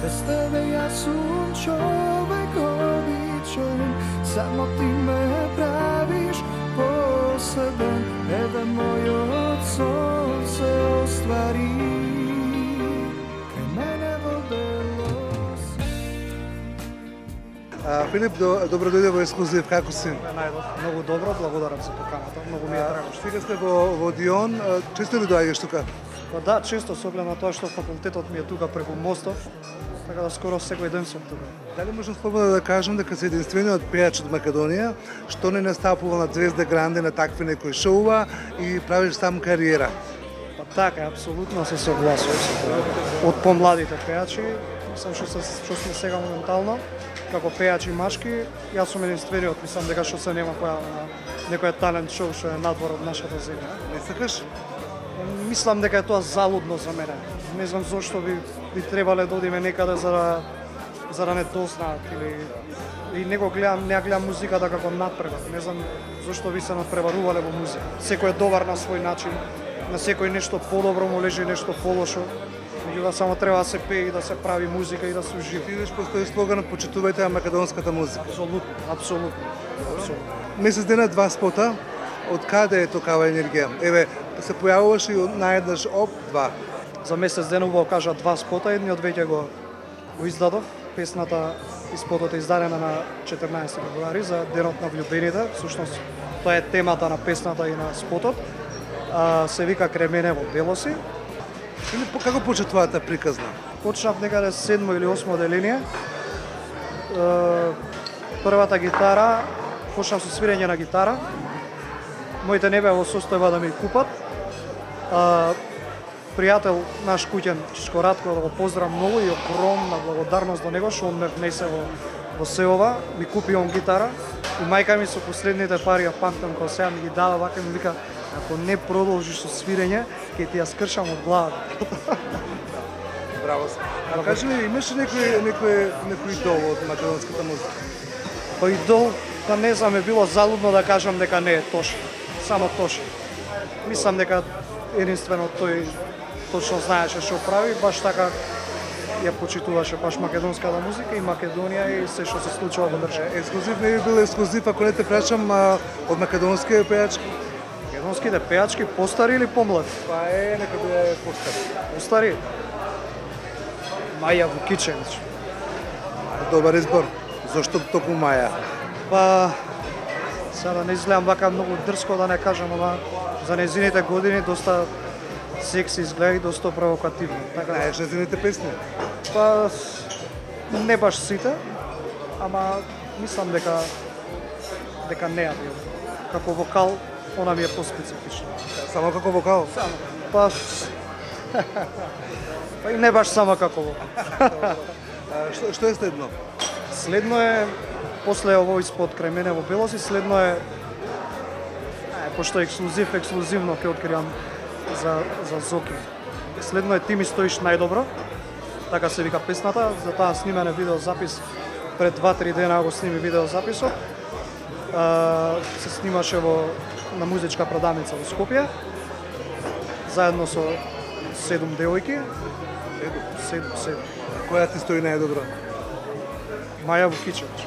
Bez tebe ja som čovek obyčajen, samo ty me praviš poseben, edhe moje sonce ostvari. Kraj mene vodelo si. Филип, добро дојде во ексклузив, како си? Многу добро, благодарам за поканата, многу ми е драго. Сега сте во Дион, често ли доаѓаш тука? Па да, често со оглед на тоа што факултетот ми е тука преку мостов, така да скоро секој ден сум тука. Дали можам слободно да кажам дека си единствениот пејач од Македонија што не настапува на Звезда Гранде на такви некои шоува и правиш сам кариера? Па така, апсолутно се согласувам со тоа. Од помладите пејачи, мислам што сме сега моментално, како пејачи машки, јас сум единствениот, мислам дека што се нема појава на некој талент шоу што е надвор од нашата земја. Не сакаш? Мислам дека е тоа залудно за мене. Не знам зошто би требале да одиме некаде за да не дознаат или не гледам музиката како надпревар. Не знам зошто би се надпреварувале во музика. Секој е добар на свој начин, на секој нешто подобро му лежи, нешто полошо. Меѓутоа само треба да се пее и да се прави музика и да се ужива. Видиш, постои слоганот почитувајте македонската музика. Апсолутно, апсолутно. Месец дена 2 спота, од каде е токава енергија? Еве, се појавуваш и наеднаш об 2. За месец ден убаво кажа 2 спота, едниот веќе го издадов. Песната и спотот е издадена на 14 февруари за Денот на влюбените. Всушност тоа е темата на песната и на спотот. Се вика Крај мене во белоси. Или како почна твојата приказна? Почнав некаде 7 или 8 деление. Првата гитара, почнав со свирење на гитара. Моите не беа во состојба да ми купат. Пријател наш куќен Чичко Радко, да го поздравам многу и огромна благодарност до него што он ме внесе во селова, ми купи он гитара и мајка ми со последните пари, ја памтам кога сега ми ги дава вака, ми вика ако не продолжиш со свирење, ќе ти ја скршам од главата. Браво. А кажи ми, имаш ли некој идол од македонската музика? Па идол, па не знам, е било залудно да кажам дека не е Тоше. Само Тоше. Мислам дека единствено тој точно знаеше што прави, баш така ја почитуваше баш македонската музика и Македонија и се што се случува во држава. Ексклузив не би бил ексклузив ако не те прашам од македонски пејачки? Македонските пејачки постари или помлади? Па нека биде постари. Постари. Маја Вукичевич. Добар избор. Зошто токму Маја? Па сега да не изгледам вака многу дрско да не кажам, ама за незините години доста секси изгледа и доста провокативно. Така знаеш незините песни? Па не баш сите, ама мислам дека не ја бил. Како вокал, она ми е поспецифична. Само како вокал? Само. Па па и не баш само како вокал. Што е следно? Следно е после овој спот Крај мене во белоси, следно е пошто е ексклузивно ќе откривам за Зоки. Следно е Ти ми стоиш најдобро. Така се вика песната, за таа снимане видеозапис пред 2-3 дена го сними видеозаписот. Се снимаше на музичка продавница во Скопје. Заедно со 7 девојки. 7. Која ти стои најдобро? Маја Вукичевич.